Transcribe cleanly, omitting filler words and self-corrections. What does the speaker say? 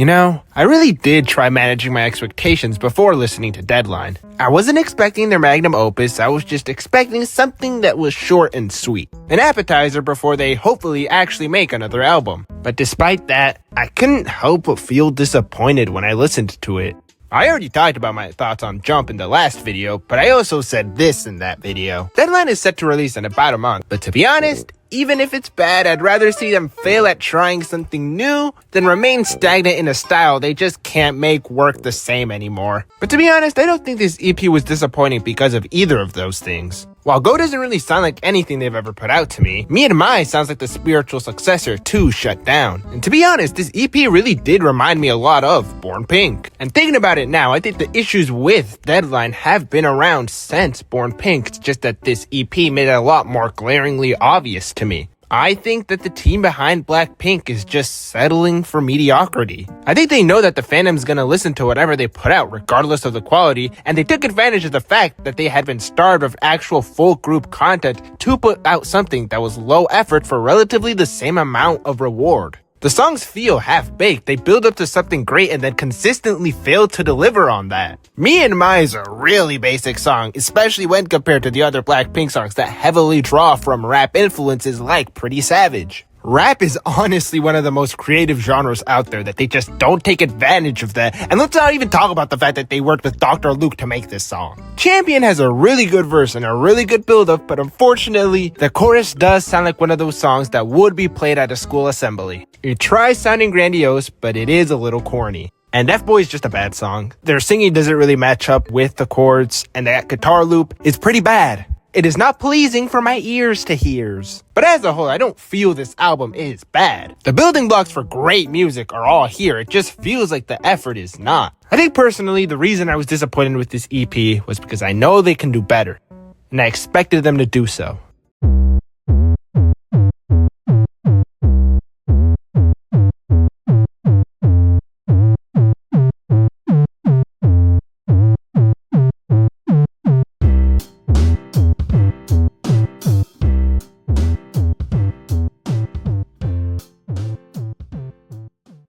You know, I really did try managing my expectations before listening to Deadline. I wasn't expecting their magnum opus, I was just expecting something that was short and sweet. An appetizer before they hopefully actually make another album. But despite that, I couldn't help but feel disappointed when I listened to it. I already talked about my thoughts on Jump in the last video, but I also said this in that video. Deadline is set to release in about a month, but to be honest, even if it's bad, I'd rather see them fail at trying something new than remain stagnant in a style they just can't make work the same anymore. But to be honest, I don't think this EP was disappointing because of either of those things. While Go doesn't really sound like anything they've ever put out to me, Me and My sounds like the spiritual successor to Shut Down. And to be honest, this EP really did remind me a lot of Born Pink. And thinking about it now, I think the issues with Deadline have been around since Born Pink, it's just that this EP made it a lot more glaringly obvious to me. I think that the team behind BLACKPINK is just settling for mediocrity. I think they know that the fandom's gonna listen to whatever they put out regardless of the quality, and they took advantage of the fact that they had been starved of actual full group content to put out something that was low effort for relatively the same amount of reward. The songs feel half-baked, they build up to something great and then consistently fail to deliver on that. Me and My is a really basic song, especially when compared to the other BLACKPINK songs that heavily draw from rap influences like Pretty Savage. Rap is honestly one of the most creative genres out there that they just don't take advantage of that, and let's not even talk about the fact that they worked with Dr. Luke to make this song. Champion has a really good verse and a really good build-up, but unfortunately, the chorus does sound like one of those songs that would be played at a school assembly. It tries sounding grandiose, but it is a little corny. And F-Boy is just a bad song. Their singing doesn't really match up with the chords, and that guitar loop is pretty bad. It is not pleasing for my ears to hear. But as a whole, I don't feel this album is bad. The building blocks for great music are all here, it just feels like the effort is not. I think personally, the reason I was disappointed with this EP was because I know they can do better, and I expected them to do so.